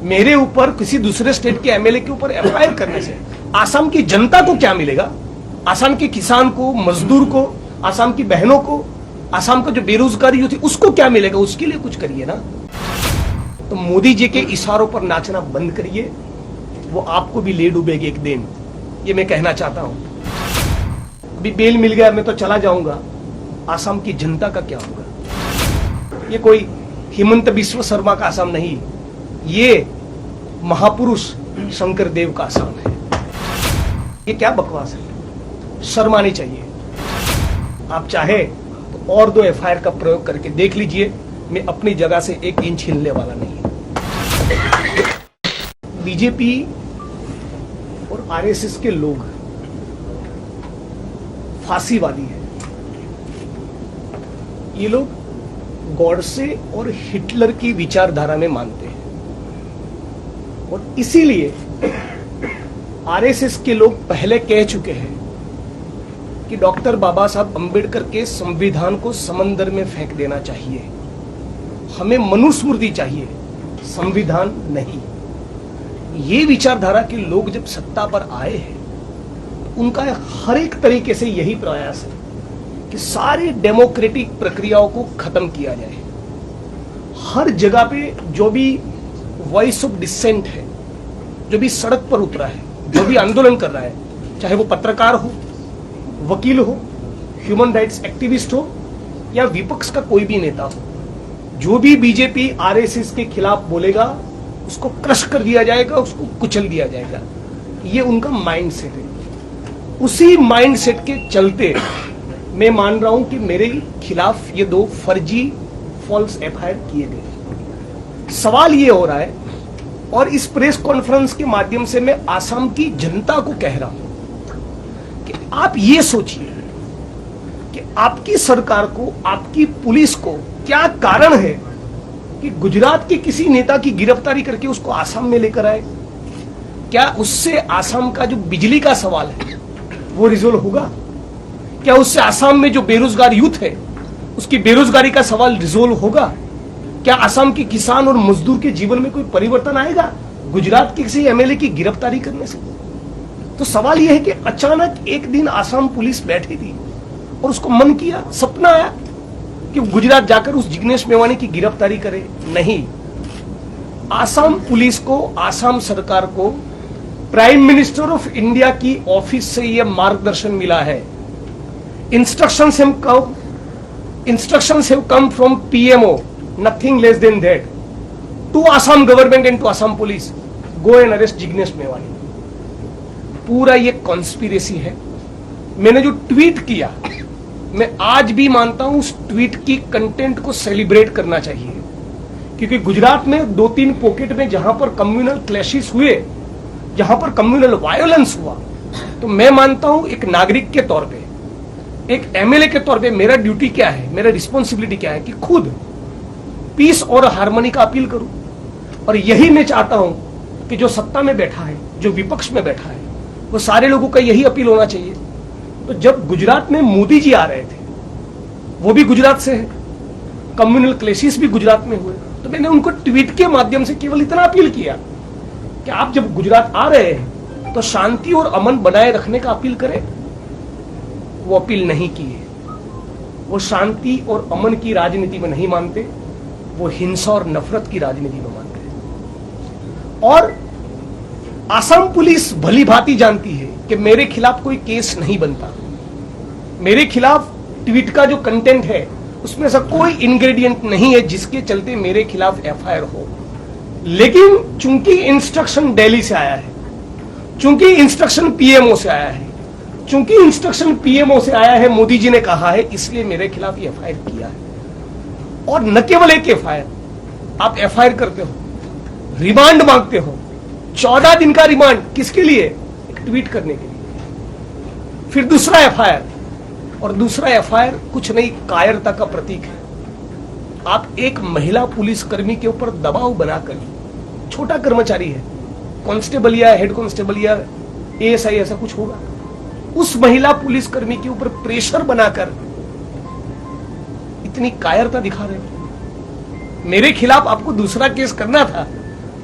मेरे ऊपर किसी दूसरे स्टेट के एमएलए के ऊपर एफआईआर करने से आसाम की जनता को क्या मिलेगा? आसाम के किसान को, मजदूर को, आसाम की बहनों को, आसाम का जो बेरोजगारी होती उसको क्या मिलेगा? उसके लिए कुछ करिए ना। तो मोदी जी के इशारों पर नाचना बंद करिए, वो आपको भी ले डूबेगी एक दिन, ये मैं कहना चाहता हूं। अभी बेल मिल गया, मैं तो चला जाऊंगा, आसाम की जनता का क्या होगा? ये कोई हिमंत बिस्व शर्मा का आसाम नहीं, ये महापुरुष शंकर देव का आसाम है। ये क्या बकवास है? शर्म आनी चाहिए। आप चाहे तो और 2 एफआईआर का प्रयोग करके देख लीजिए, मैं अपनी जगह से 1 इंच हिलने वाला नहीं है। बीजेपी और आरएसएस के लोग फांसीवादी हैं। ये लोग गॉडसे और हिटलर की विचारधारा में मानते हैं और इसीलिए आरएसएस के लोग पहले कह चुके हैं कि डॉक्टर बाबा साहब अंबेडकर के संविधान को समंदर में फेंक देना चाहिए। हमें मनुस्मृति चाहिए, संविधान नहीं। ये विचारधारा के लोग जब सत्ता पर आए हैं, उनका हर एक तरीके से यही प्रयास है कि सारे डेमोक्रेटिक प्रक्रियाओं को खत्म किया जाए। हर जगह पे जो भी वॉइस ऑफ डिसेंट है, जो भी सड़क पर उतरा है, जो भी आंदोलन कर रहा है, चाहे वो पत्रकार हो, वकील हो, ह्यूमन राइट्स एक्टिविस्ट हो या विपक्ष का कोई भी नेता हो, जो भी बीजेपी आरएसएस के खिलाफ बोलेगा उसको क्रश कर दिया जाएगा, उसको कुचल दिया जाएगा। ये उनका माइंडसेट है। उसी माइंडसेट के चलते मैं मान रहा हूं कि मेरे खिलाफ ये 2 फर्जी फॉल्स एफआईआर किए गए। सवाल ये हो रहा है और इस प्रेस कॉन्फ्रेंस के माध्यम से मैं आसाम की जनता को कह रहा हूं कि आप ये सोचिए कि आपकी सरकार को, आपकी पुलिस को क्या कारण है कि गुजरात के किसी नेता की गिरफ्तारी करके उसको आसाम में लेकर आए? क्या उससे आसाम का जो बिजली का सवाल है वो रिजोल्व होगा? क्या उससे आसाम में जो बेरोजगार यूथ है उसकी बेरोजगारी का सवाल रिजोल्व होगा? क्या आसाम के किसान और मजदूर के जीवन में कोई परिवर्तन आएगा गुजरात के किसी एमएलए की गिरफ्तारी करने से? तो सवाल यह है कि अचानक एक दिन आसाम पुलिस बैठी थी और उसको मन किया, सपना आया कि गुजरात जाकर उस जिग्नेश मेवानी की गिरफ्तारी करे। नहीं, आसाम पुलिस को, आसाम सरकार को प्राइम मिनिस्टर ऑफ इंडिया की ऑफिस से यह मार्गदर्शन मिला है। Instructions have come from PMO, nothing less than that, to Assam government and to Assam police, go and arrest Jignesh Mevani. पूरा ये कॉन्स्पिरेसी है। मैंने जो ट्वीट किया, मैं आज भी मानता हूं उस ट्वीट की कंटेंट को सेलिब्रेट करना चाहिए, क्योंकि गुजरात में 2-3 पॉकेट में जहां पर कम्युनल क्लैशेस हुए, जहां पर कम्युनल वायोलेंस हुआ, तो मैं मानता हूं एक नागरिक के तौर पे, एक एमएलए के तौर पे मेरा ड्यूटी क्या है, मेरा रिस्पॉन्सिबिलिटी क्या है कि खुद पीस और हार्मनी का अपील करूं। और यही मैं चाहता हूं कि जो सत्ता में बैठा है, जो विपक्ष में बैठा है, वो सारे लोगों का यही अपील होना चाहिए। तो जब गुजरात में मोदी जी आ रहे थे, वो भी गुजरात से है, कम्युनल क्लेशिस भी गुजरात में हुए, तो मैंने उनको ट्वीट के माध्यम से केवल इतना अपील किया कि आप जब गुजरात आ रहे हैं तो शांति और अमन बनाए रखने का अपील करें। वो अपील नहीं की है। वो शांति और अमन की राजनीति में नहीं मानते, वो हिंसा और नफरत की राजनीति में मानते हैं। और आसाम पुलिस भली भांति जानती है कि मेरे खिलाफ कोई केस नहीं बनता। मेरे खिलाफ ट्वीट का जो कंटेंट है उसमें से कोई इंग्रेडिएंट नहीं है जिसके चलते मेरे खिलाफ एफआईआर हो। लेकिन चूंकि इंस्ट्रक्शन दिल्ली से आया है, चूंकि इंस्ट्रक्शन पीएमओ से आया है, चूंकि इंस्ट्रक्शन पीएमओ से आया है, मोदी जी ने कहा है, इसलिए मेरे खिलाफ ये एफआईआर किया है। और न केवल एक एफआईआर, आप एफआईआर करते हो, रिमांड मांगते हो, 14 दिन का रिमांड किसके लिए? एक ट्वीट करने के लिए। फिर दूसरा एफआईआर, और दूसरा एफआईआर कुछ नहीं, कायरता का प्रतीक है। आप एक महिला पुलिसकर्मी के ऊपर दबाव बनाकर, छोटा कर्मचारी है, कांस्टेबल या हेड कांस्टेबल या एएसआई ऐसा कुछ होगा, उस महिला पुलिसकर्मी के ऊपर प्रेशर बनाकर इतनी कायरता दिखा रहे हो। मेरे खिलाफ आपको दूसरा केस करना था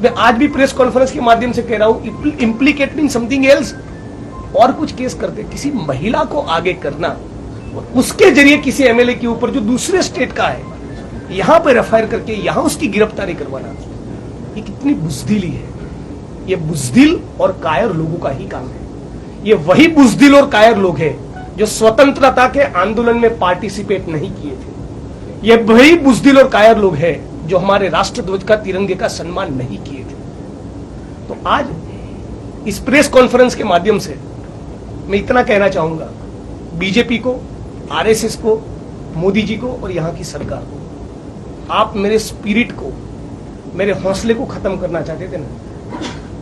मैं आज भी प्रेस कॉन्फ्रेंस के माध्यम से कह रहा हूं, इम्प्लीकेट मीन समथिंग एल्स। और कुछ केस करते, किसी महिला को आगे करना और उसके जरिए किसी एमएलए के ऊपर जो दूसरे स्टेट का है यहां पर एफआईआर करके यहां उसकी गिरफ्तारी करवाना, ये कितनी बुजदिली है। ये बुजदिल और कायर लोगों का ही काम है। ये वही बुजदिल और कायर लोग हैं जो स्वतंत्रता के आंदोलन में पार्टिसिपेट नहीं किए थे। ये वही बुजदिल और कायर लोग हैं जो हमारे राष्ट्रध्वज का, तिरंगे का सम्मान नहीं किए थे। तो आज इस प्रेस कॉन्फ्रेंस के माध्यम से मैं इतना कहना चाहूंगा, बीजेपी को, आरएसएस को, मोदी जी को और यहां की सरकार को, आप मेरे स्पिरिट को, मेरे हौसले को खत्म करना चाहते थे ना,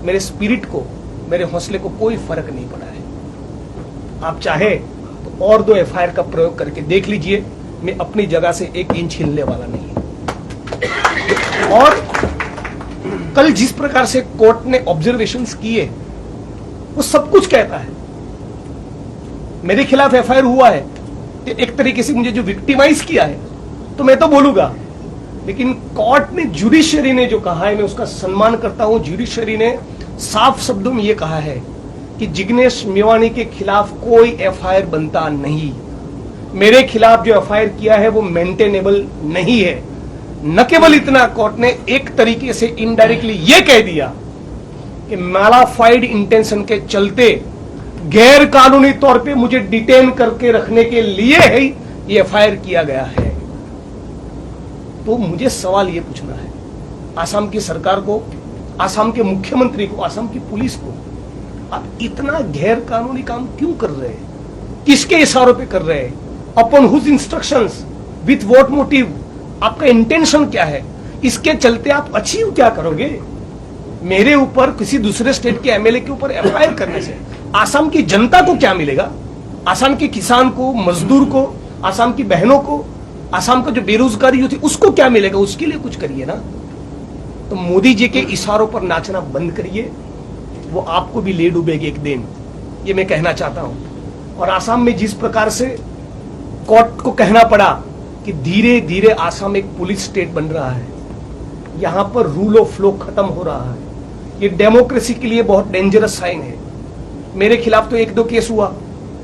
मेरे स्पिरिट को, मेरे हौसले को कोई फर्क नहीं पड़ा है। आप चाहे तो और 2 एफआईआर का प्रयोग करके देख लीजिए, मैं अपनी जगह से 1 इंच हिलने वाला नहीं है। और कल जिस प्रकार से कोर्ट ने ऑब्जर्वेशंस किए वो सब कुछ कहता है। मेरे खिलाफ एफआईआर हुआ है, एक तरीके से मुझे जो विक्टिमाइज किया है तो मैं तो बोलूंगा, लेकिन कोर्ट ने, जुडिशरी ने जो कहा है मैं उसका सम्मान करता हूं। जुडिशरी ने साफ शब्दों में यह कहा है कि जिग्नेश मेवानी के खिलाफ कोई एफआईआर बनता नहीं। मेरे खिलाफ जो एफआईआर किया है वो मेंटेनेबल नहीं है। न केवल इतना, कोर्ट ने एक तरीके से इनडायरेक्टली यह कह दिया कि मैलाफाइड इंटेंशन के चलते गैर कानूनी तौर पे मुझे डिटेन करके रखने के लिए ही ये एफआईआर किया गया है। तो मुझे सवाल ये पूछना है आसाम की सरकार को, आसाम के मुख्यमंत्री को, आसाम की पुलिस को, आप इतना गैर कानूनी काम क्यों कर रहे हैं? किसके इशारों पे कर रहे हैं? Upon whose instructions, with what motive? आपका इंटेंशन क्या है? इसके चलते आप अचीव क्या करोगे? मेरे ऊपर, किसी दूसरे स्टेट के एमएलए के ऊपर एफआईआर करने से आसाम की जनता को क्या मिलेगा? आसाम के किसान को, मजदूर को, आसाम की बहनों को, आसाम का जो बेरोजगारी होती उसको क्या मिलेगा? उसके लिए कुछ करिए ना। तो मोदी जी के इशारों पर नाचना बंद करिए, वो आपको भी ले डूबेगी एक दिन, ये मैं कहना चाहता हूं। और आसाम में जिस प्रकार से कोर्ट को कहना पड़ा कि धीरे धीरे आसाम एक पुलिस स्टेट बन रहा है, यहां पर रूल ऑफ लॉ खत्म हो रहा है, ये डेमोक्रेसी के लिए बहुत डेंजरस साइन है। मेरे खिलाफ तो 1-2 केस हुआ,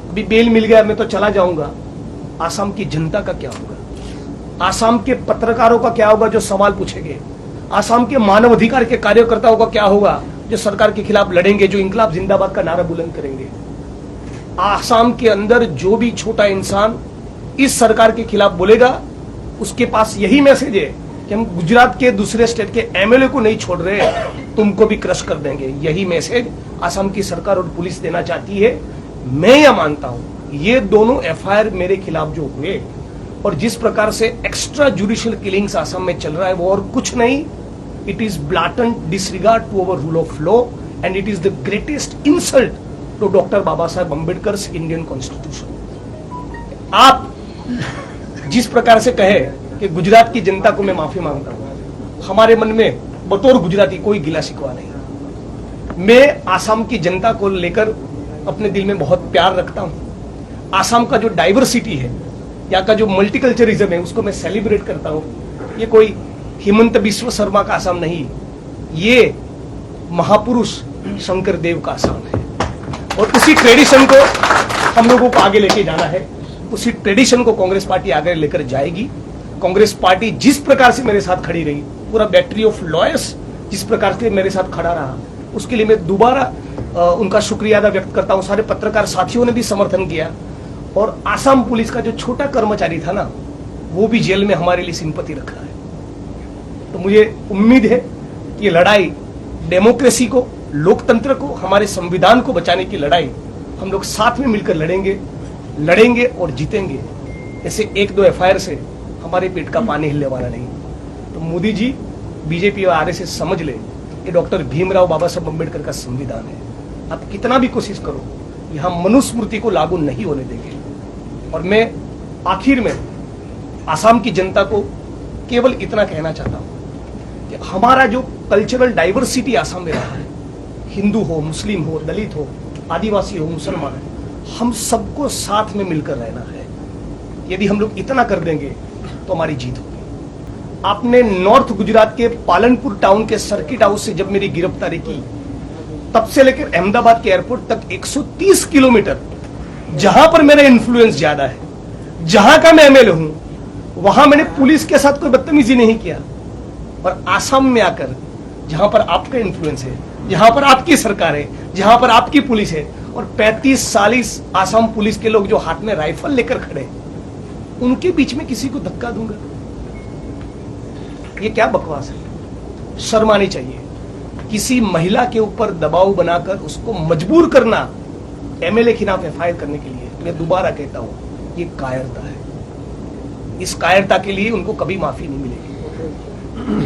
अभी बेल मिल गया, मैं तो चला जाऊंगा। आसाम की जनता का क्या होगा? आसाम के पत्रकारों का क्या होगा जो सवाल पूछेंगे? आसाम के मानवाधिकार के कार्यकर्ताओं का क्या होगा जो सरकार के खिलाफ लड़ेंगे, जो इंकलाब जिंदाबाद का नारा बुलंद करेंगे? आसाम के अंदर जो भी छोटा इंसान इस सरकार के खिलाफ बोलेगा, उसके पास यही मैसेज है कि हम गुजरात के, दूसरे स्टेट के एमएलए को नहीं छोड़ रहे, तुमको भी क्रश कर देंगे। यही मैसेज आसाम की सरकार और पुलिस देना चाहती है। मैं यह मानता हूं ये दोनों एफआईआर मेरे खिलाफ जो हुए और जिस प्रकार से एक्स्ट्रा जुडिशियल किलिंग्स आसाम में चल रहा है वो और कुछ नहीं, it is blatant disregard to our rule of law and it is the greatest insult to doctor Baba Saheb Ambedkar Indian constitution. आप जिस प्रकार से कहे कि गुजरात की जनता को मैं माफी मांगता हूं, हमारे मन में बतौर गुजराती कोई गिला शिकवा नहीं। मैं आसाम की जनता को लेकर अपने दिल में बहुत प्यार रखता हूं। आसाम का जो डाइवर्सिटी है, यहाँ का जो मल्टीकल्चरिज्म है, उसको मैं सेलिब्रेट करता हूं। ये कोई हिमंत बिस्व शर्मा का आसाम नहीं, ये महापुरुष शंकर देव का आसाम है। और उसी ट्रेडिशन को हम लोगों को आगे लेके जाना है, उसी ट्रेडिशन को कांग्रेस पार्टी आगे लेकर जाएगी। कांग्रेस पार्टी जिस प्रकार से मेरे साथ खड़ी रही, पूरा बैटरी ऑफ लॉयर्स जिस प्रकार से मेरे साथ खड़ा रहा, उसके लिए मैं दोबारा उनका शुक्रिया अदा व्यक्त करता हूं। सारे पत्रकार साथियों ने भी समर्थन किया और आसाम पुलिस का जो छोटा कर्मचारी था ना, वो भी जेल में हमारे लिए सिंपैथी रख रहा है। तो मुझे उम्मीद है कि ये लड़ाई डेमोक्रेसी को, लोकतंत्र को, हमारे संविधान को बचाने की लड़ाई हम लोग साथ में मिलकर लड़ेंगे और जीतेंगे। ऐसे 1-2 एफआईआर से हमारे पेट का पानी हिलने वाला नहीं। तो मोदी जी, बीजेपी और आरएसएस समझ ले कि डॉक्टर भीमराव बाबा साहब अम्बेडकर का संविधान है। आप कितना भी कोशिश करो, यहां मनुस्मृति को लागू नहीं होने देंगे। और मैं आखिर में आसाम की जनता को केवल इतना कहना चाहता हूं कि हमारा जो कल्चरल डाइवर्सिटी आसाम में रहा है, हिंदू हो, मुस्लिम हो, दलित हो, आदिवासी हो, मुसलमान हो, हम सबको साथ में मिलकर रहना है। यदि हम लोग इतना कर देंगे तो हमारी जीत होगी। आपने नॉर्थ गुजरात के पालनपुर टाउन के सर्किट हाउस से जब मेरी गिरफ्तारी की, तब से लेकर अहमदाबाद के एयरपोर्ट तक 130 किलोमीटर जहां पर मेरा इन्फ्लुएंस ज्यादा है, जहां का मैं एमएलए हूं, वहां मैंने पुलिस के साथ कोई बदतमीजी नहीं किया। और आसाम में आकर जहां पर आपका इन्फ्लुएंस है, जहां पर आपकी सरकार है, जहां पर आपकी पुलिस है, और 35-40 आसाम पुलिस के लोग जो हाथ में राइफल लेकर खड़े, उनके बीच में किसी को धक्का दूंगा? ये क्या बकवास है? शर्म आनी चाहिए। किसी महिला के ऊपर दबाव बनाकर उसको मजबूर करना एमएलए खिलाफ एफआईआर करने के लिए, मैं दोबारा कहता हूं, ये कायरता है। इस कायरता के लिए उनको कभी माफी नहीं मिलेगी।